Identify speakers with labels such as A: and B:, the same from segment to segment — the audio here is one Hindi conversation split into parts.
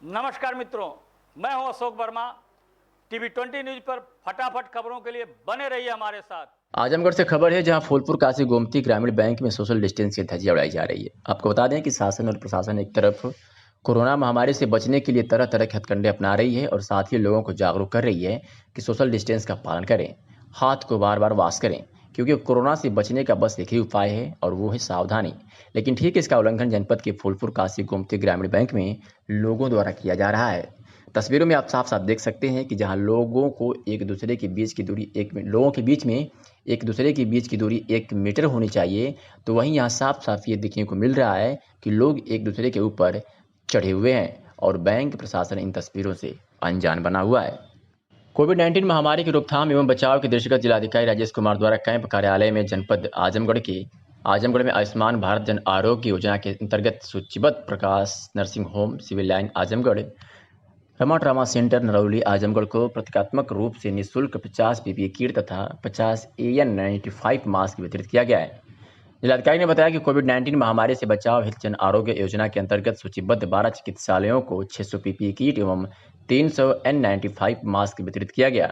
A: नमस्कार मित्रों, मैं हूं अशोक वर्मा। टीवी 20 न्यूज पर फटाफट खबरों के लिए बने रहिए हमारे साथ।
B: आजमगढ़ से खबर है, जहां फूलपुर काशी गोमती ग्रामीण बैंक में सोशल डिस्टेंस की धज्जियां उड़ाई जा रही है। आपको बता दें कि शासन और प्रशासन एक तरफ कोरोना महामारी से बचने के लिए तरह तरह के हथकंडे अपना रही है और साथ ही लोगों को जागरूक कर रही है कि सोशल डिस्टेंस का पालन करें, हाथ को बार बार वॉश करें, क्योंकि कोरोना से बचने का बस एक ही उपाय है और वो है सावधानी। लेकिन ठीक इसका उल्लंघन जनपद के फूलपुर काशी गोमती ग्रामीण बैंक में लोगों द्वारा किया जा रहा है। तस्वीरों में आप साफ साफ देख सकते हैं कि जहां लोगों को एक दूसरे के बीच की दूरी लोगों के बीच में एक दूसरे के बीच की दूरी 1 मीटर होनी चाहिए, तो वहीं यहाँ साफ साफ ये देखने को मिल रहा है कि लोग एक दूसरे के ऊपर चढ़े हुए हैं और बैंक प्रशासन इन तस्वीरों से अनजान बना हुआ है। कोविड-19 महामारी की रोकथाम एवं बचाव के दृष्टिगत जिलाधिकारी राजेश कुमार द्वारा कैंप कार्यालय में जनपद आजमगढ़ में आयुष्मान भारत जन आरोग्य योजना के अंतर्गत सूचीबद्ध Prakash nursing home, civil line Azamgarh, Rama trauma centre Narauli Azamgarh को प्रतीकात्मक रूप से निःशुल्क 50 पीपीई किट तथा 50 AN95 मास्क वितरित किया गया है। जिलाधिकारी ने बताया कि कोविड-19 महामारी से बचाव हेतु जन आरोग्य योजना के अंतर्गत सूचीबद्ध 12 चिकित्सालयों को 600 पीपीई किट एवं 300 N95 मास्क वितरित किया गया,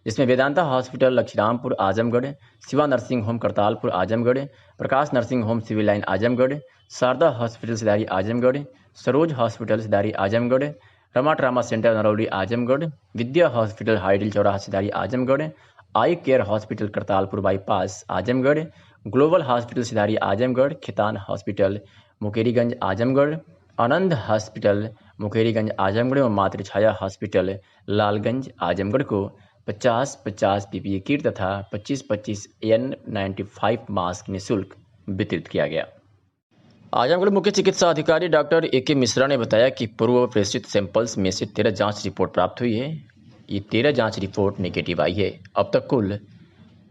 B: जिसमें Vedanta hospital Laxmirampur Azamgarh, Shiva nursing home Kartalpur Azamgarh, Prakash nursing home civil line Azamgarh, Sharda hospital Sidari Azamgarh, Saroj hospital Sidari Azamgarh, Rama trauma centre Narauli Azamgarh, Vidya hospital hydel चौराहा Sidari Azamgarh, eye care hospital Kartalpur bypass Azamgarh, global hospital Sidari Azamgarh, Khitan hospital Mukeriganj Azamgarh, Anand hospital Mukeriganj Azamgarh और मातृछाया हॉस्पिटल लालगंज आजमगढ़ को 50-50 पीपीई किट तथा 25-25 N95 मास्क निःशुल्क वितरित किया गया। आजमगढ़ मुख्य चिकित्सा अधिकारी डॉक्टर AK मिश्रा ने बताया कि पूर्व प्रेषित सैंपल्स में से 13 जांच रिपोर्ट प्राप्त हुई है। ये 13 जांच रिपोर्ट नेगेटिव आई है। अब तक कुल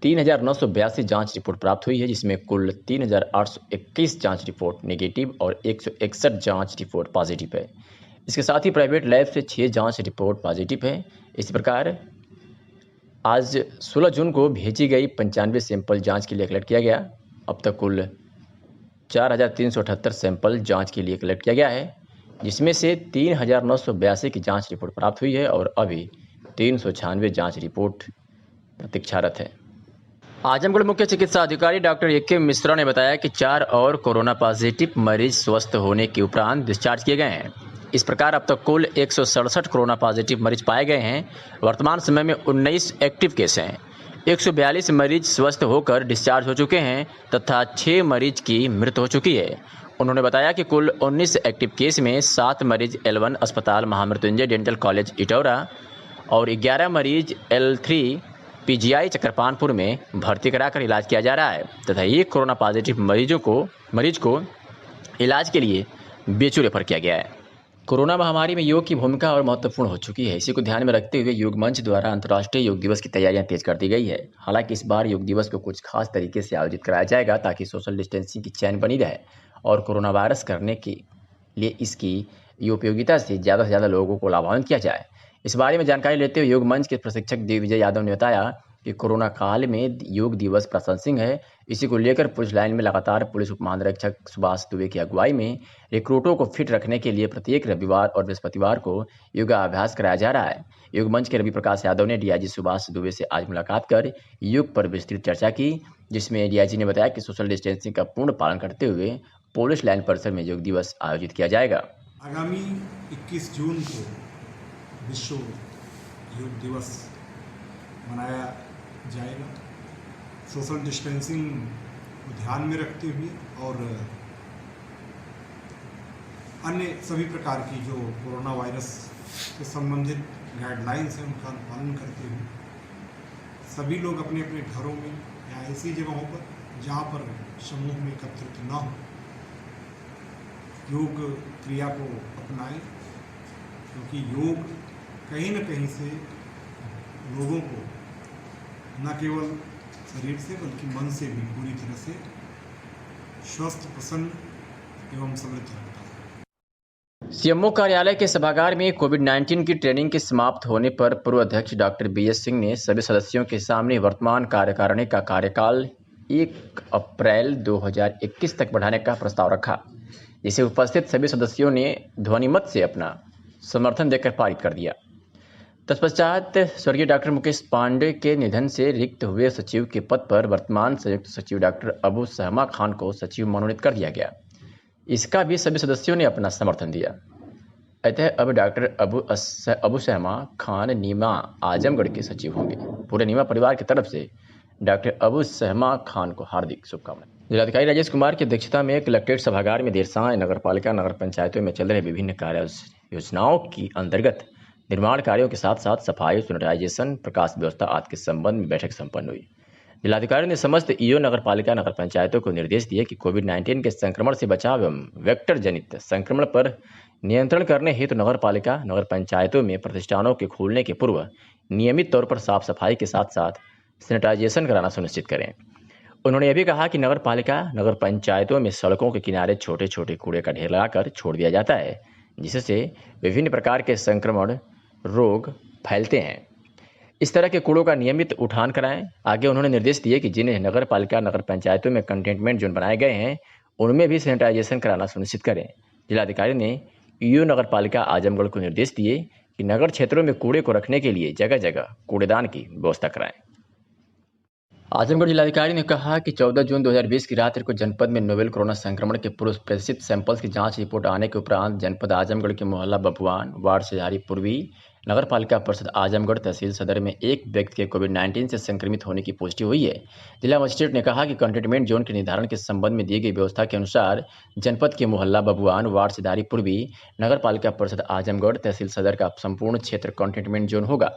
B: 3,982 जांच रिपोर्ट प्राप्त हुई है, जिसमें कुल 3,821 जांच रिपोर्ट नेगेटिव और 161 जांच रिपोर्ट पॉजिटिव है। इसके साथ ही प्राइवेट लैब से 6 जांच रिपोर्ट पॉजिटिव है। इसी प्रकार आज 16 जून को भेजी गई 95 सैंपल जांच के लिए कलेक्ट किया गया। अब तक कुल 4,378 सैंपल जांच के लिए कलेक्ट किया गया है, जिसमें से 3,982 की जांच रिपोर्ट प्राप्त हुई है और अभी 396 जांच रिपोर्ट प्रतीक्षारत है। आजमगढ़ मुख्य चिकित्सा अधिकारी डॉक्टर AK मिश्रा ने बताया कि 4 और कोरोना पॉजिटिव मरीज स्वस्थ होने के उपरांत डिस्चार्ज किए गए हैं। इस प्रकार अब तक कुल 167 कोरोना पॉजिटिव मरीज पाए गए हैं। वर्तमान समय में 19 एक्टिव केस हैं। 142 मरीज स्वस्थ होकर डिस्चार्ज हो चुके हैं तथा 6 मरीज की मृत्यु हो चुकी है। उन्होंने बताया कि कुल 19 एक्टिव केस में 7 मरीज L1 अस्पताल महामृत्युंजय डेंटल कॉलेज इटौरा और 11 मरीज L3 PGI चक्रपानपुर में भर्ती कराकर इलाज किया जा रहा है तथा एक कोरोना पॉजिटिव मरीज को इलाज के लिए BHU रेफर किया गया है। कोरोना महामारी में योग की भूमिका और महत्वपूर्ण हो चुकी है। इसी को ध्यान में रखते हुए योग मंच द्वारा अंतर्राष्ट्रीय योग दिवस की तैयारियां तेज कर दी गई है। हालांकि इस बार योग दिवस को कुछ खास तरीके से आयोजित कराया जाएगा ताकि सोशल डिस्टेंसिंग की चैन बनी रहे और कोरोना वायरस करने के लिए इसकी उपयोगिता से ज़्यादा लोगों को लाभान्वित किया जाए। इस बारे में जानकारी लेते हुए योग मंच के प्रशिक्षक दिग्विजय यादव ने बताया कि कोरोना काल में योग दिवस प्रासंगिक है। इसी को लेकर पुलिस लाइन में लगातार पुलिस उप महानिरीक्षक सुभाष दुबे की अगुवाई में रिक्रूटों को फिट रखने के लिए प्रत्येक रविवार और बृहस्पतिवार को योगाभ्यास कराया जा रहा है। योग मंच के रवि प्रकाश यादव ने DIG सुभाष दुबे से आज मुलाकात कर योग पर विस्तृत चर्चा की, जिसमें DIG ने बताया कि सोशल डिस्टेंसिंग का पूर्ण पालन करते हुए पुलिस लाइन परिसर में योग दिवस आयोजित किया जाएगा।
C: आगामी 21 जून को विश्व योग दिवस मनाया जाएगा। सोशल डिस्टेंसिंग को ध्यान में रखते हुए और अन्य सभी प्रकार की जो कोरोना वायरस से संबंधित गाइडलाइंस हैं उनका पालन करते हुए सभी लोग अपने अपने घरों में या ऐसी जगहों पर जहाँ पर समूह में एकत्रित न हो योग क्रिया को अपनाएं, क्योंकि योग कहीं न कहीं से लोगों को न केवल शरीर से बल्कि मन से भी पूरी तरह से स्वस्थ, प्रसन्न एवं समृद्ध रखता है।
B: CMO कार्यालय के सभागार में कोविड-19 की ट्रेनिंग के समाप्त होने पर पूर्व अध्यक्ष डॉक्टर BS सिंह ने सभी सदस्यों के सामने वर्तमान कार्यकारिणी का कार्यकाल 1 अप्रैल 2021 तक बढ़ाने का प्रस्ताव रखा, जिसे उपस्थित सभी सदस्यों ने ध्वनिमत से अपना समर्थन देकर पारित कर दिया। तत्पश्चात स्वर्गीय डॉक्टर मुकेश पांडे के निधन से रिक्त हुए सचिव के पद पर वर्तमान संयुक्त सचिव डॉक्टर अबू सहमा खान को सचिव मनोनीत कर दिया गया। इसका भी सभी सदस्यों ने अपना समर्थन दिया। अतः अब डॉक्टर अबू सहमा खान नीमा आजमगढ़ के सचिव होंगे। पूरे नीमा परिवार की तरफ से डॉक्टर अबू सहमा खान को हार्दिक शुभकामनाएं। जिलाधिकारी राजेश कुमार की अध्यक्षता में कलेक्ट्रेट सभागार में देर सांय नगर पालिका नगर पंचायतों में चल रहे विभिन्न कार्य योजनाओं की अंतर्गत निर्माण कार्यों के साथ साथ सफाई, सैनिटाइजेशन, प्रकाश व्यवस्था आदि के संबंध में बैठक संपन्न हुई। जिलाधिकारी ने समस्त ईओ नगर पालिका नगर पंचायतों को निर्देश दिए कि कोविड-19 के संक्रमण से बचाव एवं वेक्टर जनित संक्रमण पर नियंत्रण करने हेतु नगर पालिका नगर पंचायतों में प्रतिष्ठानों के खोलने के पूर्व नियमित तौर पर साफ सफाई के साथ साथ सैनिटाइजेशन कराना सुनिश्चित करें। उन्होंने यह भी कहा कि नगर पालिका नगर पंचायतों में सड़कों के किनारे छोटे छोटे कूड़े का ढेर लगाकर छोड़ दिया जाता है, जिससे विभिन्न प्रकार के संक्रमण रोग फैलते हैं। इस तरह के कूड़ों का नियमित उठान कराएं। आगे उन्होंने निर्देश दिए कि जिन नगर पालिका नगर पंचायतों में कंटेनमेंट जोन बनाए गए हैं उनमें भी सैनिटाइजेशन कराना सुनिश्चित करें। जिलाधिकारी ने ईओ नगर पालिका आजमगढ़ को निर्देश दिए कि नगर क्षेत्रों में कूड़े को रखने के लिए जगह जगह कूड़ेदान की व्यवस्था कराएं। आजमगढ़ जिलाधिकारी ने कहा कि 14 जून 2020 की रात्रि को जनपद में नोवेल कोरोना संक्रमण के पूर्व प्रेषित सैंपल्स की जांच रिपोर्ट आने के उपरांत जनपद आजमगढ़ के मोहल्ला बभुआन वार्ड सेजारी पूर्वी नगर पालिका परिषद आजमगढ़ तहसील सदर में एक व्यक्ति के कोविड-19 से संक्रमित होने की पुष्टि हुई है। जिला मजिस्ट्रेट ने कहा कि कंटेनमेंट जोन के निर्धारण के संबंध में दी गई व्यवस्था के अनुसार जनपद के मोहल्ला बभुआन वार्ड सेजारी पूर्वी नगर पालिका परिषद आजमगढ़ तहसील सदर का संपूर्ण क्षेत्र कंटेनमेंट जोन होगा।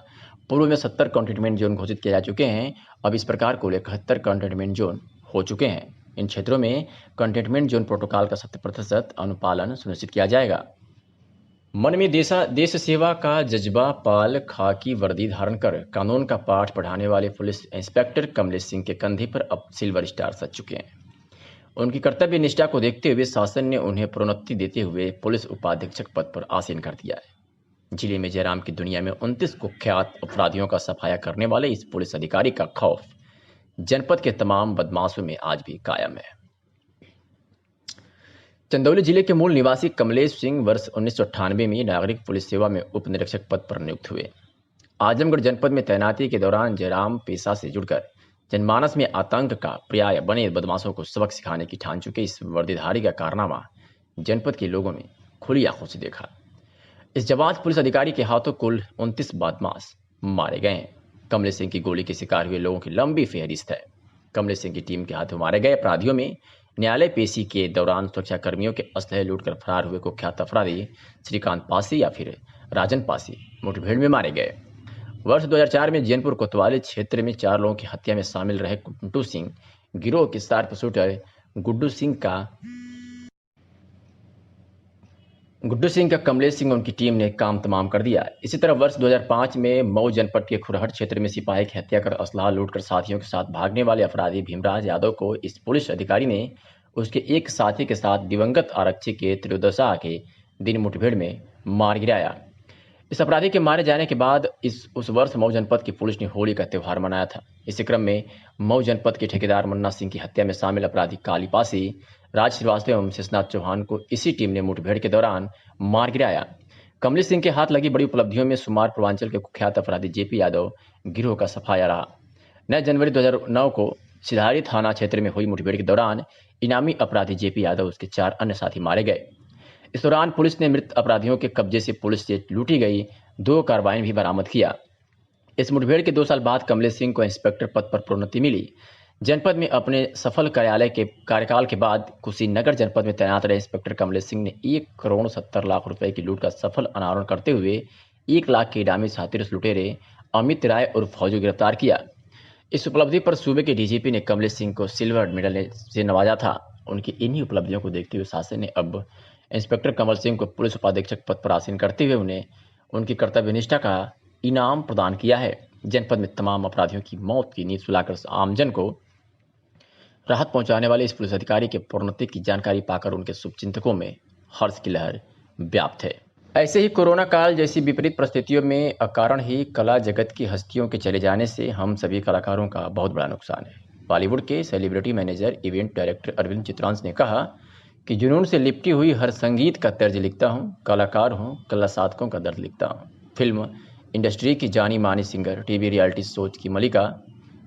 B: पूर्व में 70 कंटेनमेंट जोन घोषित किए जा चुके हैं। अब इस प्रकार कुल 71 कंटेनमेंट जोन हो चुके हैं। इन क्षेत्रों में कंटेनमेंट जोन प्रोटोकॉल का 100% अनुपालन सुनिश्चित किया जाएगा। मन में देश सेवा का जज्बा पाल खाकी वर्दी धारण कर कानून का पाठ पढ़ाने वाले पुलिस इंस्पेक्टर कमलेश सिंह के कंधे पर अब सिल्वर स्टार सज चुके हैं। उनकी कर्तव्य निष्ठा को देखते हुए शासन ने उन्हें प्रोन्नति देते हुए पुलिस उपाधीक्षक पद पर आसीन कर दिया है। जिले में जयराम की दुनिया में 29 कुख्यात अपराधियों का सफाया करने वाले इस पुलिस अधिकारी का खौफ जनपद के तमाम बदमाशों में आज भी कायम है। चंदौली जिले के मूल निवासी कमलेश सिंह वर्ष 1998 में नागरिक पुलिस सेवा में उप निरीक्षक पद पर नियुक्त हुए। आजमगढ़ जनपद में तैनाती के दौरान जयराम पेशा से जुड़कर जनमानस में आतंक का पर्याय बने बदमाशों को सबक सिखाने की ठान चुके इस वर्दीधारी का कारनामा जनपद के लोगों ने खुली आंखों से देखा। इस जाबाज पुलिस अधिकारी के हाथों कुल 29 बदमाश मारे गए हैं। कमलेश सिंह की गोली के शिकार हुए लोगों की लंबी फहरिस्त है। कमलेश सिंह की टीम के हाथों मारे गए अपराधियों में न्यायालय पेशी के दौरान सुरक्षा कर्मियों के असलहे लूटकर फरार हुए कुख्यात अपराधी श्रीकांत पासी या फिर राजन पासी मुठभेड़ में मारे गए। वर्ष 2004 में जैनपुर कोतवाली क्षेत्र में 4 लोगों की हत्या में शामिल रहे गुड्डू सिंह गिरोह के शार्प शूटर गुड्डू सिंह का कमलेश सिंह और उनकी टीम ने काम तमाम कर दिया। इसी तरह वर्ष 2005 में मऊ जनपद के खुरहट क्षेत्र में सिपाही की हत्या कर असलहा लूटकर साथियों के साथ भागने वाले अपराधी भीमराज यादव को इस पुलिस अधिकारी ने उसके एक साथी के साथ दिवंगत आरक्षी के त्रयोदशा के दिन मुठभेड़ में मार गिराया। इस अपराधी के मारे जाने के बाद उस वर्ष मऊ जनपद की पुलिस ने होली का त्यौहार मनाया था। इसी क्रम में मऊ जनपद के ठेकेदार मन्ना सिंह की हत्या में शामिल अपराधी काली पासी, राज श्रीवास्तव एवं शेषनाथ चौहान को इसी टीम ने मुठभेड़ के दौरान मार गिराया। कमलेश सिंह के हाथ लगी बड़ी उपलब्धियों में सुमार पूर्वांचल के कुख्यात अपराधी जेपी यादव गिरोह का सफाया रहा। 9 जनवरी 2009 को सिधारी थाना क्षेत्र में हुई मुठभेड़ के दौरान इनामी अपराधी जेपी यादव उसके 4 अन्य साथी मारे गए। इस दौरान पुलिस ने मृत अपराधियों के कब्जे से पुलिस से लूटी गई 2 कार्बाइन भी बरामद किया। इस मुठभेड़ के 2 साल बाद कमलेश सिंह को इंस्पेक्टर पद पर प्रोन्नति मिली। जनपद में अपने सफल कार्यालय के कार्यकाल के बाद कुशीनगर जनपद में तैनात रहे इंस्पेक्टर कमलेश सिंह ने 1,70,00,000 रुपए की लूट का सफल अनावरण करते हुए 1 लाख के इनामी हाथरस लुटेरे अमित राय और फौजी गिरफ्तार किया। इस उपलब्धि पर सूबे के डीजीपी ने कमलेश सिंह को सिल्वर मेडल से नवाजा था। उनकी इन्हीं उपलब्धियों को देखते हुए शासन ने अब इंस्पेक्टर कमल सिंह को पुलिस उपाधीक्षक पद पर आसीन करते हुए उन्हें उनकी कर्तव्यनिष्ठा का इनाम प्रदान किया है। जनपद में तमाम अपराधियों की मौत की नींद सुलाकर आमजन को राहत पहुंचाने वाले इस पुलिस अधिकारी के प्रोन्नति की जानकारी पाकर उनके शुभचिंतकों में हर्ष की लहर व्याप्त है। ऐसे ही कोरोना काल जैसी विपरीत परिस्थितियों में अकारण ही कला जगत की हस्तियों के चले जाने से हम सभी कलाकारों का बहुत बड़ा नुकसान है। बॉलीवुड के celebrity manager event director Arvind Chitransh ने कहा कि जुनून से लिपटी हुई हर संगीत का तर्ज लिखता हूँ, कलाकार हूँ, कला साधकों का दर्द लिखता हूँ। फिल्म इंडस्ट्री की जानी मानी सिंगर, टीवी रियलिटी शोज की मलिका,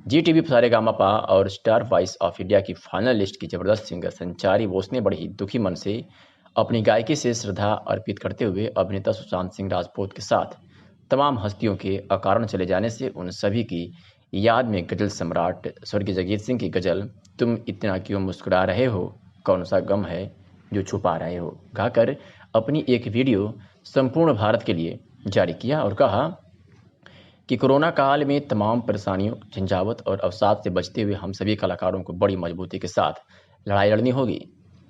B: जी टीवी सारेगामापा और स्टार वॉइस ऑफ इंडिया की फाइनल लिस्ट की जबरदस्त सिंगर संचारी बोस ने बड़ी ही दुखी मन से अपनी गायकी से श्रद्धा अर्पित करते हुए अभिनेता सुशांत सिंह राजपूत के साथ तमाम हस्तियों के अकारण चले जाने से उन सभी की याद में गजल सम्राट स्वर्गीय जगजीत सिंह की गजल तुम इतना क्यों मुस्कुरा रहे हो, कौन सा गम है जो छुपा रहे हो गाकर अपनी एक वीडियो संपूर्ण भारत के लिए जारी किया और कहा कि कोरोना काल में तमाम परेशानियों, झंझावत और अवसाद से बचते हुए हम सभी कलाकारों को बड़ी मजबूती के साथ लड़ाई लड़नी होगी।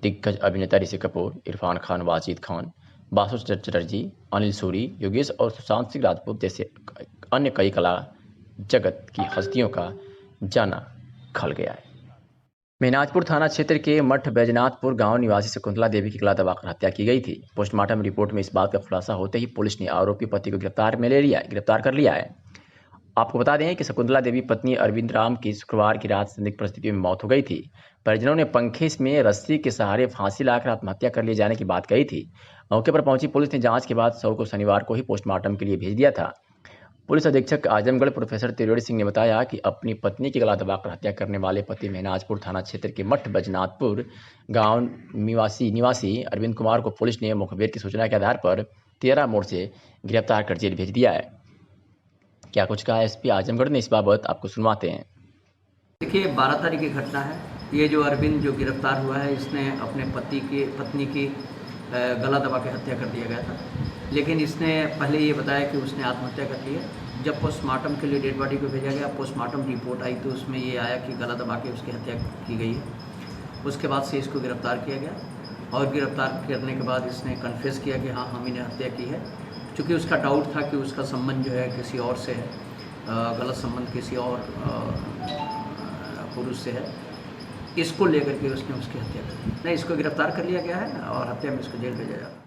B: दिग्गज अभिनेता ऋषि कपूर, इरफान खान, वाजिद खान, बासु चटर्जी, अनिल सूरी, योगेश और सुशांत सिंह राजपूत जैसे अन्य कई कला जगत की हस्तियों का जाना खल गया है। मेहनाजपुर थाना क्षेत्र के मठ बैजनाथपुर गांव निवासी शकुंतला देवी की गला दबाकर हत्या की गई थी। पोस्टमार्टम रिपोर्ट में इस बात का खुलासा होते ही पुलिस ने आरोपी पति को गिरफ्तार कर लिया है। आपको बता दें कि शकुंतला देवी पत्नी अरविंद राम की शुक्रवार की रात संदिग्ध परिस्थितियों में मौत हो गई थी। परिजनों ने पंखे में रस्सी के सहारे फांसी लाकर आत्महत्या कर लिए जाने की बात कही थी। मौके पर पहुंची पुलिस ने जांच के बाद शव को शनिवार को ही पोस्टमार्टम के लिए भेज दिया था। पुलिस अधीक्षक आजमगढ़ प्रोफेसर त्रिवेणी सिंह ने बताया कि अपनी पत्नी की गला दबाकर हत्या करने वाले पति मेहनाजपुर थाना क्षेत्र के मठ बैजनाथपुर गांव निवासी अरविंद कुमार को पुलिस ने मुखबिर की सूचना के आधार पर 13 मोड़ से गिरफ्तार कर जेल भेज दिया है। क्या कुछ कहा एसपी आजमगढ़ ने इस बाबत, आपको सुनवाते हैं।
D: देखिए 12 तारीख की घटना है। ये जो अरविंद जो गिरफ्तार हुआ है, इसने अपने पत्नी की गला दबा के हत्या कर दिया गया था, लेकिन इसने पहले ये बताया कि उसने आत्महत्या कर ली है। जब पोस्टमार्टम के लिए डेड बॉडी को भेजा गया, पोस्टमार्टम रिपोर्ट आई तो उसमें ये आया कि गला दबा के उसकी हत्या की गई है। उसके बाद से इसको गिरफ्तार किया गया और गिरफ्तार करने के बाद इसने कन्फेस किया कि हाँ हम इन्हें हत्या की है। चूँकि उसका डाउट था कि उसका संबंध जो है किसी और से है, गलत संबंध किसी और पुरुष से है, इसको लेकर के उसने उसकी हत्या कर दी। नहीं, इसको गिरफ्तार कर लिया गया है और हत्या में इसको जेल भेजा जा रहा है।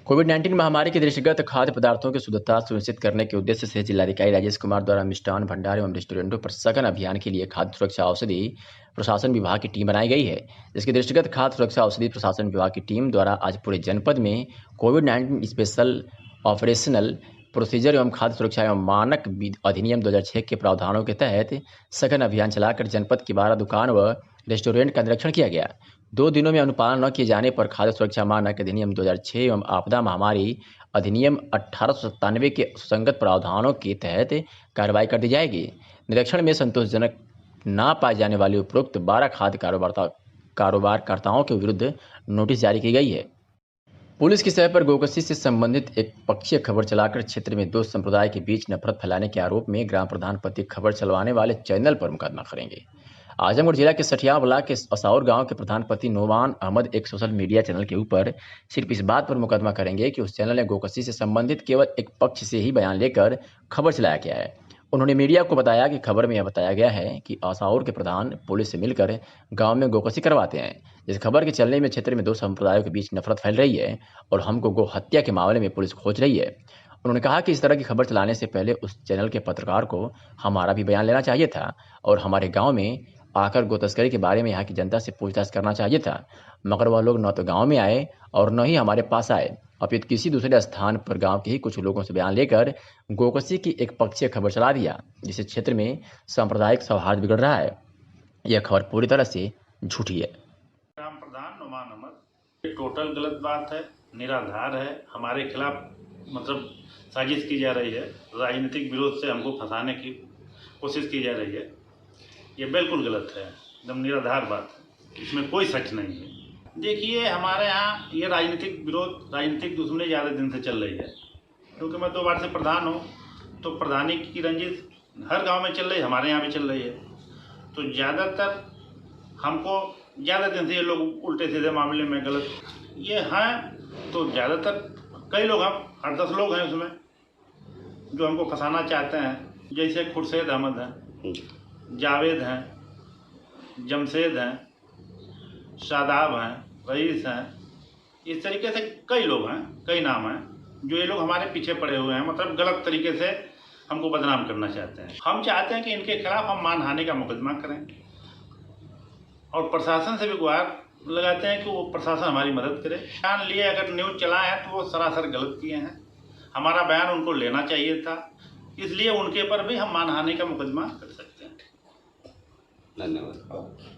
B: कोविड-19 महामारी के दृष्टिगत खाद्य पदार्थों की शुद्धता सुनिश्चित करने के उद्देश्य से जिलाधिकारी राजेश कुमार द्वारा मिष्ठान भंडार एवं रेस्टोरेंटों पर सघन अभियान के लिए खाद्य सुरक्षा औषधि प्रशासन विभाग की टीम बनाई गई है। जिसके दृष्टिगत खाद्य सुरक्षा औषधि प्रशासन विभाग की टीम द्वारा आज पूरे जनपद में कोविड-19 स्पेशल ऑपरेशनल प्रोसीजर एवं खाद्य सुरक्षा एवं मानक अधिनियम 2006 के प्रावधानों के तहत सघन अभियान चलाकर जनपद की 12 दुकान व रेस्टोरेंट का निरीक्षण किया गया। 2 दिनों में अनुपालन न किए जाने पर खाद्य सुरक्षा मानक अधिनियम 2006 एवं आपदा महामारी अधिनियम 1897 के सुसंगत प्रावधानों के तहत कार्रवाई कर दी जाएगी। निरीक्षण में संतोषजनक ना पाए जाने वाले उपरोक्त 12 खाद्य कारोबारकर्ताओं के विरुद्ध नोटिस जारी की गई है। पुलिस की सह पर गोकशी से संबंधित एक पक्षीय खबर चलाकर क्षेत्र में 2 संप्रदाय के बीच नफरत फैलाने के आरोप में ग्राम प्रधान पति खबर चलवाने वाले चैनल पर मुकदमा करेंगे। आजमगढ़ जिला के सठिया ब्लॉक के असौर गांव के प्रधान पति नोमान अहमद एक सोशल मीडिया चैनल के ऊपर सिर्फ इस बात पर मुकदमा करेंगे कि उस चैनल ने गोकशी से संबंधित केवल एक पक्ष से ही बयान लेकर खबर चलाया गया है। उन्होंने मीडिया को बताया कि खबर में यह बताया गया है कि असौर के प्रधान पुलिस से मिलकर गांव में गोकशी करवाते हैं। इस खबर के चलने में क्षेत्र में 2 संप्रदायों के बीच नफरत फैल रही है और हमको गो हत्या के मामले में पुलिस खोज रही है। उन्होंने कहा कि इस तरह की खबर चलाने से पहले उस चैनल के पत्रकार को हमारा भी बयान लेना चाहिए था और हमारे गाँव में आकर गो तस्करी के बारे में यहाँ की जनता से पूछताछ करना चाहिए था, मगर वह लोग न तो गांव में आए और न ही हमारे पास आए, अपितु किसी दूसरे स्थान पर गांव के ही कुछ लोगों से बयान लेकर गोकशी की एक पक्षीय खबर चला दिया, जिससे क्षेत्र में सांप्रदायिक सौहार्द बिगड़ रहा है। यह खबर पूरी तरह से झूठी है।
E: ग्राम प्रधान नोमान अहमद, ये टोटल गलत बात है, निराधार है। हमारे खिलाफ मतलब साजिश की जा रही है, राजनीतिक विरोध से हमको फंसाने की कोशिश की जा रही है। ये बिल्कुल गलत है, एकदम निराधार बात है, इसमें कोई सच नहीं है। देखिए हमारे यहाँ ये राजनीतिक विरोध, राजनीतिक दुश्मनी ज़्यादा दिन से चल रही है, क्योंकि मैं 2 बार से प्रधान हूँ, तो प्रधानी की रंजिश हर गांव में चल रही है, हमारे यहाँ भी चल रही है। तो ज़्यादातर हमको ज़्यादा दिन से ये लोग उल्टे सीधे मामले में गलत ये हैं, तो ज़्यादातर कई लोग हम 8-10 लोग हैं उसमें जो हमको फंसाना चाहते हैं। जैसे खुर्शीद अहमद हैं, जावेद हैं, जमशेद हैं, शादाब हैं, रईस हैं, इस तरीके से कई लोग हैं, कई नाम हैं जो ये लोग हमारे पीछे पड़े हुए हैं, मतलब गलत तरीके से हमको बदनाम करना चाहते हैं। हम चाहते हैं कि इनके खिलाफ हम मानहानि का मुकदमा करें और प्रशासन से भी गुहार लगाते हैं कि वो प्रशासन हमारी मदद करे। बयान लिए अगर न्यूज़ चलाए हैं तो वो सरासर गलत किए हैं। हमारा बयान उनको लेना चाहिए था, इसलिए उनके ऊपर भी हम मानहानि का मुकदमा कर सकते हैं।
F: धन्यवाद।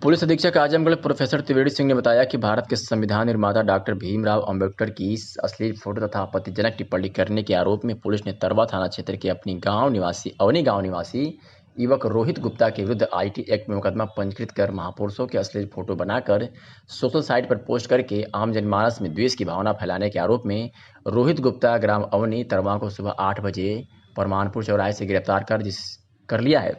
B: पुलिस अधीक्षक आजमगढ़ प्रोफेसर त्रिवेणी सिंह ने बताया कि भारत के संविधान निर्माता डॉक्टर भीमराव अंबेडकर की अश्लील फोटो तथा आपत्तिजनक टिप्पणी करने के आरोप में पुलिस ने तरवा थाना क्षेत्र के अवनी गांव निवासी युवक रोहित गुप्ता के विरुद्ध आईटी एक्ट में मुकदमा पंजीकृत कर महापुरुषों के अश्लील फोटो बनाकर सोशल साइट पर पोस्ट करके आम जनमानस में द्वेष की भावना फैलाने के आरोप में रोहित गुप्ता ग्राम अवनी तरवा को सुबह 8 बजे परमानपुर चौराहे से गिरफ्तार कर लिया है,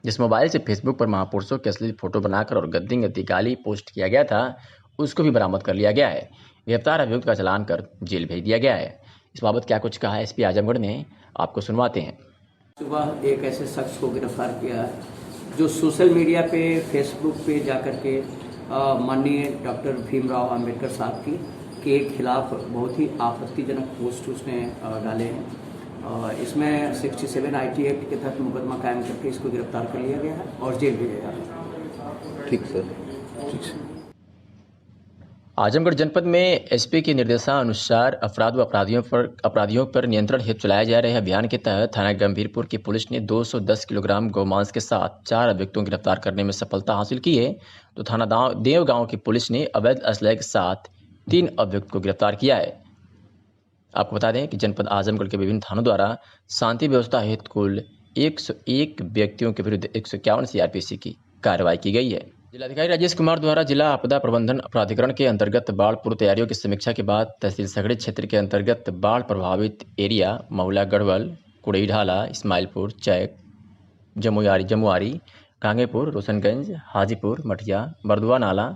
B: जिस मोबाइल से फेसबुक पर महापुरुषों के अश्लील फोटो बनाकर और गद्दी गाली पोस्ट किया गया था, उसको भी बरामद कर लिया गया है। गिरफ्तार अभियुक्त का चालान कर जेल भेज दिया गया है। इस बाबत क्या कुछ कहा एसपी आजमगढ़ ने, आपको सुनवाते हैं।
D: सुबह एक ऐसे शख्स को गिरफ्तार किया है जो सोशल मीडिया पे फेसबुक पे जाकर के माननीय डॉक्टर भीमराव अंबेडकर साहब के खिलाफ बहुत ही आपत्तिजनक पोस्ट उसने डाले हैं। इसमें 67 आईटी एक्ट के तहत मुकदमा कायम करके इसको गिरफ्तार कर लिया गया है और जेल भेजा जा रहा है।
F: ठीक सर, ठीक सर।
B: आजमगढ़ जनपद में एसपी के निर्देशानुसार अपराधियों पर नियंत्रण हेतु चलाए जा रहे अभियान के तहत थाना गंभीरपुर की पुलिस ने 210 किलोग्राम गौमांस के साथ 4 अभियुक्तों को गिरफ्तार करने में सफलता हासिल की है, तो थाना देव गांव की पुलिस ने अवैध असलहे के साथ 3 अभियुक्त को गिरफ्तार किया है। आपको बता दें कि जनपद आजमगढ़ के विभिन्न थानों द्वारा शांति व्यवस्था हेतु कुल 101 व्यक्तियों के विरुद्ध 151 सीआरपीसी की कार्रवाई की गई है। जिलाधिकारी राजेश कुमार द्वारा जिला आपदा प्रबंधन प्राधिकरण के अंतर्गत बाढ़ पूर्व तैयारियों की समीक्षा के बाद तहसील सगड़ी क्षेत्र के अंतर्गत बाढ़ प्रभावित एरिया महुला गढ़वल, कुड़ई ढाला, इस्माइलपुर, चैक, जमुआरी, कांगेपुर, रोशनगंज, हाजीपुर, मठिया, बरदुआ नाला,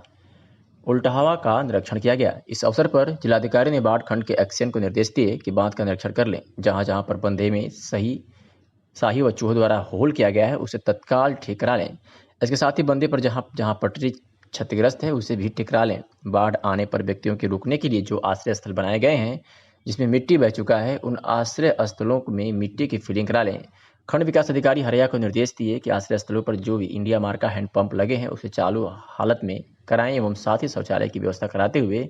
B: उल्टाहवा का निरीक्षण किया गया। इस अवसर पर जिलाधिकारी ने बाढ़ खंड के एक्शन को निर्देश दिए कि बांध का निरीक्षण कर लें। जहां पर बंधे में शाही व चूहों द्वारा होल किया गया है उसे तत्काल ठीक करा लें। इसके साथ ही बंदे पर जहां पटरी क्षतिग्रस्त है उसे भी ठीक करा लें। बाढ़ आने पर व्यक्तियों के रुकने के लिए जो आश्रय स्थल बनाए गए हैं जिसमें मिट्टी बह चुका है, उन आश्रय स्थलों में मिट्टी की फिलिंग करा लें। खंड विकास अधिकारी हरिया को निर्देश दिए कि आश्रय स्थलों पर जो भी इंडिया मार्क का हैंडपंप लगे हैं उसे चालू हालत में कराएं एवं साथ ही शौचालय की व्यवस्था कराते हुए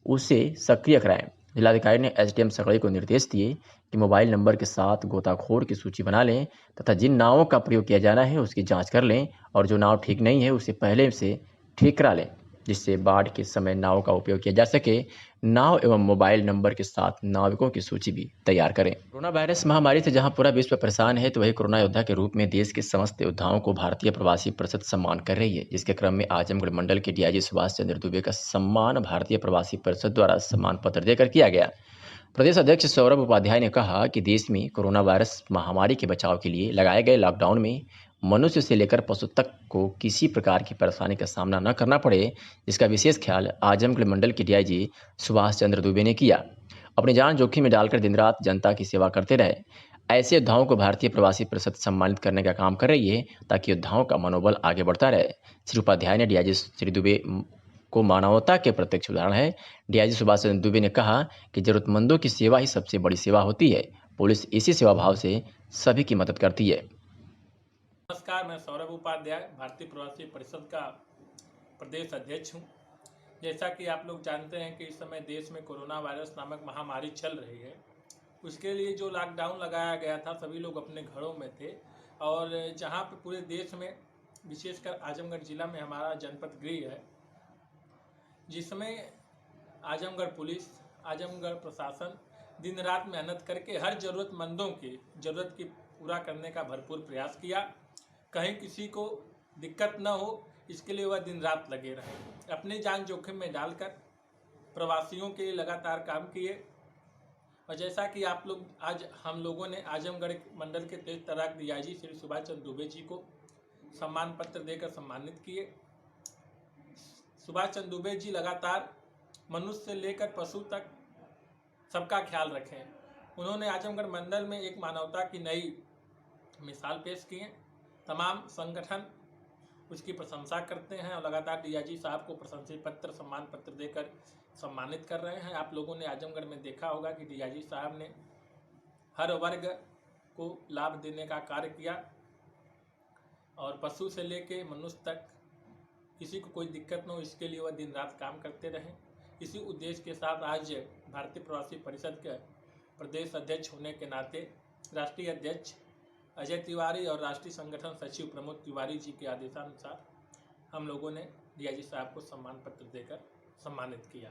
B: उसे सक्रिय कराएं। जिलाधिकारी ने एसडीएम सगड़ी को निर्देश दिए कि मोबाइल नंबर के साथ गोताखोर की सूची बना लें तथा जिन नावों का प्रयोग किया जाना है उसकी जांच कर लें और जो नाव ठीक नहीं है उसे पहले से ठीक करा लें, जिससे बाढ़ के समय नाव का उपयोग किया जा सके। नाव एवं मोबाइल नंबर के साथ नाविकों की सूची भी तैयार करें। कोरोना वायरस महामारी से जहां पूरा विश्व परेशान है, तो वही कोरोना योद्धा के रूप में देश के समस्त योद्धाओं को भारतीय प्रवासी परिषद सम्मान कर रही है। जिसके क्रम में आजमगढ़ मंडल के डीआईजी सुभाष चंद्र दुबे का सम्मान भारतीय प्रवासी परिषद द्वारा सम्मान पत्र देकर किया गया। प्रदेश अध्यक्ष सौरभ उपाध्याय ने कहा कि देश में कोरोना वायरस महामारी के बचाव के लिए लगाए गए लॉकडाउन में मनुष्य से लेकर पशु तक को किसी प्रकार की परेशानी का सामना न करना पड़े, इसका विशेष ख्याल आजमगढ़ मंडल के डीआईजी सुभाष चंद्र दुबे ने किया। अपनी जान जोखिम में डालकर दिन रात जनता की सेवा करते रहे ऐसे योद्धाओं को भारतीय प्रवासी परिषद सम्मानित करने का काम कर रही है ताकि योद्धाओं का मनोबल आगे बढ़ता रहे। श्री उपाध्याय ने डीआईजी श्री दुबे को मानवता के प्रत्यक्ष उदाहरण है। डीआईजी सुभाष चंद्र दुबे ने कहा कि जरूरतमंदों की सेवा ही सबसे बड़ी सेवा होती है। पुलिस इसी सेवा भाव से सभी की मदद करती है।
G: नमस्कार, मैं सौरभ उपाध्याय भारतीय प्रवासी परिषद का प्रदेश अध्यक्ष हूं। जैसा कि आप लोग जानते हैं कि इस समय देश में कोरोना वायरस नामक महामारी चल रही है, उसके लिए जो लॉकडाउन लगाया गया था सभी लोग अपने घरों में थे और जहां पे पूरे देश में विशेषकर आजमगढ़ जिला में हमारा जनपद गृह है, जिसमें आजमगढ़ पुलिस, आजमगढ़ प्रशासन दिन रात मेहनत करके हर ज़रूरतमंदों की ज़रूरत की पूरा करने का भरपूर प्रयास किया। कहीं किसी को दिक्कत न हो इसके लिए वह दिन रात लगे रहे। अपनी जान जोखिम में डालकर प्रवासियों के लिए लगातार काम किए और जैसा कि आप लोग आज हम लोगों ने आजमगढ़ मंडल के तेज तर्राक डीआईजी श्री सुभाष चंद्र दुबे जी को सम्मान पत्र देकर सम्मानित किए। सुभाष चंद्र दुबे जी लगातार मनुष्य से लेकर पशु तक सबका ख्याल रखें। उन्होंने आजमगढ़ मंडल में एक मानवता की नई मिसाल पेश की है। तमाम संगठन उसकी प्रशंसा करते हैं और लगातार डीआईजी साहब को प्रशंसा पत्र, सम्मान पत्र देकर सम्मानित कर रहे हैं। आप लोगों ने आजमगढ़ में देखा होगा कि डीआईजी साहब ने हर वर्ग को लाभ देने का कार्य किया और पशु से लेकर मनुष्य तक किसी को कोई दिक्कत न हो, इसके लिए वह दिन रात काम करते रहें। इसी उद्देश्य के साथ आज भारतीय प्रवासी परिषद के प्रदेश अध्यक्ष होने के नाते राष्ट्रीय अध्यक्ष अजय तिवारी और राष्ट्रीय संगठन सचिव प्रमोद तिवारी जी के आदेशानुसार हम लोगों ने डीआईजी साहब को सम्मान पत्र देकर सम्मानित किया।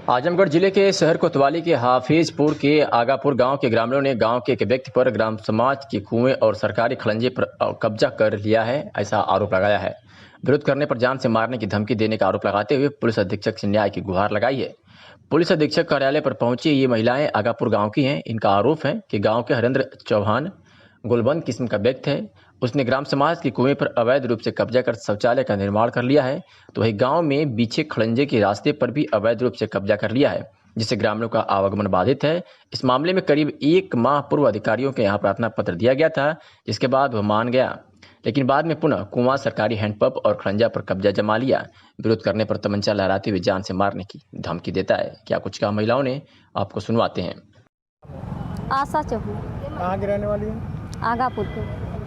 B: आजमगढ़ जिले के शहर कोतवाली के हाफिजपुर के आगापुर गांव के ग्रामीणों ने गांव के एक व्यक्ति पर ग्राम समाज के कुएं और सरकारी खड़ंजे पर कब्जा कर लिया है, ऐसा आरोप लगाया है। विरोध करने पर जान से मारने की धमकी देने का आरोप लगाते हुए पुलिस अधीक्षक से न्याय की गुहार लगाई है। पुलिस अधीक्षक कार्यालय पर पहुंची ये महिलाएं आगापुर गांव की हैं। इनका आरोप है कि गांव के हरेंद्र चौहान गुलबंद किस्म का व्यक्ति है, उसने ग्राम समाज के कुएं पर अवैध रूप से कब्जा कर शौचालय का निर्माण कर लिया है। तो वही गांव में बीचे खड़ंजे के रास्ते पर भी अवैध रूप से कब्जा कर लिया है, जिससे ग्रामीणों का आवागमन बाधित है। इस मामले में करीब 1 माह पूर्व अधिकारियों के यहाँ प्रार्थना पत्र दिया गया था, जिसके बाद वह मान गया, लेकिन बाद में पुनः कुआं, सरकारी हैंडपंप और खड़ंजा पर कब्जा जमा लिया। विरोध करने पर तमंचा लहराते हुए जान से मारने की धमकी देता है। क्या कुछ कहा महिलाओं ने, आपको सुनवाते हैं।
F: आशा चौहान।
H: कहाँ की रहने वाली है?
F: आगापुर के।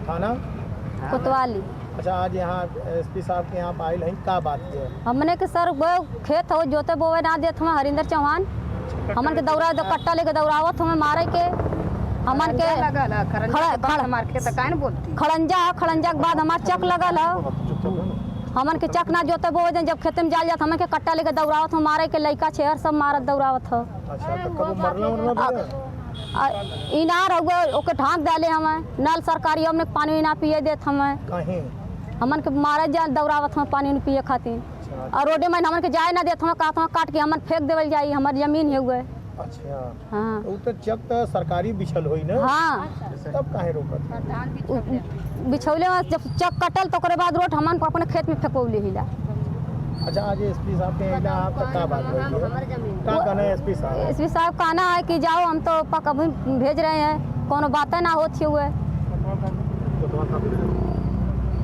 H: थाना
F: कोतवाली।
H: अच्छा, आज यहाँ एसपी साहब के यहाँ आयल है, का बात है?
F: हमने के सर वो खेत हो जोते बोवे ना देत हमें हरिंदर चौहान हमन के दौड़ा दो कट्टा लेके दौड़ावत हमें मारे के हमन के खड़ंजा के बाद हमार चक लगल है। हमन के चक ना जोते बोवे दे, जब खेत में जाल जात हमन के कट्टा लेके दौड़ावत हम मारे के लइका छेहर सब मारत दौड़ावत ह।
H: अच्छा, तो कब मरना
F: इनार हो ओके ढांक डाले हमें, नल सरकारी हमने पानी ना पिए देत हमें, हमन के मारे जाल दौड़ावत हम पानी नहीं पिए खातिर। और रोडे में हमन के जाए ना देत हम, काट के हमन फेंक देवल जाई, हमार जमीन है हुए।
H: अच्छा,
F: हाँ
H: तो चक तो सरकारी बिछल होई ना?
F: हाँ,
H: तब काहे रोकत?
F: बिछौले में जब चक कटल तो बाद रोड हमन को अपने खेत में फेंकौले हिला।
H: अच्छा, आज एसपी साहब के यहाँ तक का बात हुई है? का कहना है एसपी साहब?
F: एसपी साहब कहना है कि जाओ, हम तो कभी भेज रहे हैं, कोनो बातें ना होती हुए।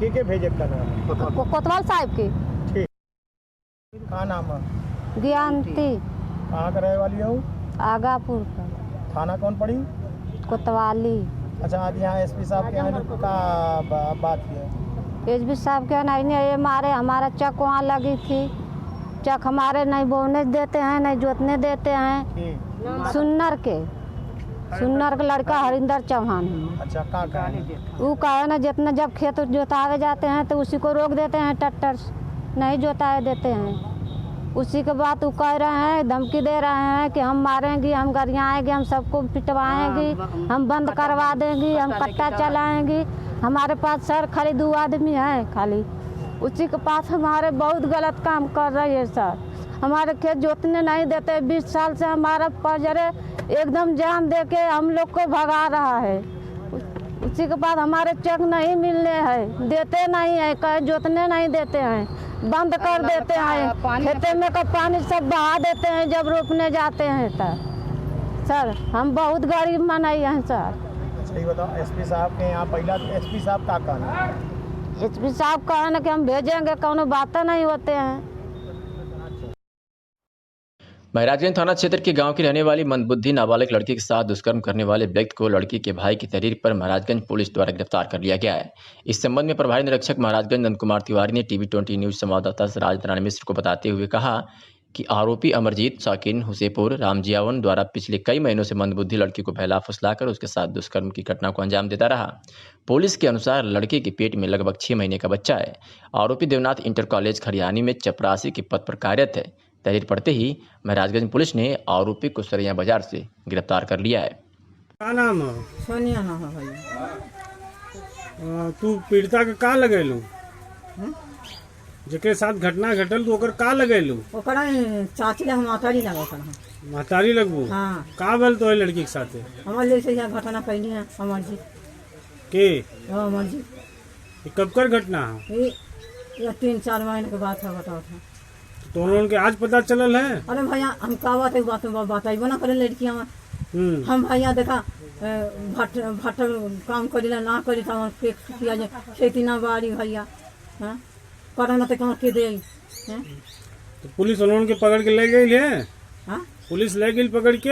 H: के भेजे कहना?
F: कोतवाल साहब की।
H: ठीक, का नाम है?
F: ज्ञानती।
H: कहाँ का रहे वाली हो?
F: आगापुर का।
H: थाना कौन पड़ी?
F: कोतवाली।
H: अच्छा, आज यहाँ एसपी साहब के यहाँ का बात है?
F: एसपी साहब के नहीं ये मारे, हमारा चक वहाँ लगी थी, चक हमारे नहीं बोने देते हैं, नहीं जोतने देते हैं। सुन्नर के लड़का हरिंदर चौहान है।
H: अच्छा, का
F: वो कहे ना जितना जब खेत जोतावे जाते हैं तो उसी को रोक देते हैं, ट्रैक्टर नहीं जोताए देते हैं। उसी के बाद वो कह रहे हैं, धमकी दे रहे हैं कि हम मारेंगे, हम गरियाएंगे, हम सबको पिटवाएंगे, हम बंद करवा देंगे, हम कट्टा चलाएंगे। हमारे पास सर खाली 2 आदमी हैं, खाली उसी के पास हमारे बहुत गलत काम कर रही है सर। हमारे खेत जोतने नहीं देते, 20 साल से हमारा पजरे एकदम जान दे के हम लोग को भगा रहा है। उसी के बाद हमारे चेक नहीं मिलने हैं, देते नहीं है, कहे जोतने नहीं देते हैं, बंद कर देते हैं, खेते में का पानी सब बहा देते हैं जब रोपने जाते हैं। तब सर हम बहुत गरीब मनाई हैं सर।
H: सही बताओ, एसपी साहब के यहाँ पहला एसपी साहब का कहना?
F: एसपी साहब कहना कि हम भेजेंगे, कोनो बातें नहीं होते हैं।
B: महराजगंज थाना क्षेत्र के गांव की रहने वाली मंदबुद्धि नाबालिग लड़की के साथ दुष्कर्म करने वाले व्यक्ति को लड़की के भाई की तहरीर पर महराजगंज पुलिस द्वारा गिरफ्तार कर लिया गया है। इस संबंध में प्रभारी निरीक्षक महराजगंज नंद कुमार तिवारी ने TV20 न्यूज संवाददाता राजनारायण मिश्र को बताते हुए कहा कि आरोपी अमरजीत साकिन हुसैपुर रामजियावन द्वारा पिछले कई महीनों से मंदबुद्धि लड़की को बहला फुसलाकर उसके साथ दुष्कर्म की घटना को अंजाम देता रहा। पुलिस के अनुसार लड़के के पेट में लगभग 6 महीने का बच्चा है। आरोपी देवनाथ इंटर कॉलेज खरियानी में चपरासी के पद पर कार्यरत है। तहरीर पढ़ते ही महराजगंज पुलिस ने आरोपी को सरैया बाजार से गिरफ्तार कर लिया है।
H: क्या नाम है?
I: सोनिया ना है भैया।
H: तू पीड़िता के का लगेलू? जेके साथ घटना घटल तो ओकर का लगेलू?
I: ओकरा चाची हम मातारी लगा कर
H: महतारी लगबू?
I: हाँ।
H: का बल तो है लड़की के साथ?
I: हमारे लिए से यह घटना कैली है अमर जी
H: के?
I: अमर जी
H: कब कर घटना है?
I: ये 3-4 महीने के बाद था बताओ था।
H: तो उन्होंने के आज पता चलल है?
I: अरे भैया हम का बात बताइबो ना करे लड़कियां में। हम भैया देखा भट्ट काम करिला ना करी तो हम फेंक किया जे खेती ना बाड़ी भैया। हां, करना तो कहां के दे हैं?
H: तो पुलिस उन्होंने के पकड़ के ले गई है?
I: हां,
H: पुलिस ले गई पकड़ के?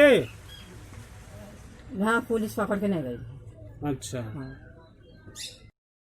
I: हां, पुलिस पकड़ के नहीं गई।
H: अच्छा।
I: हाँ।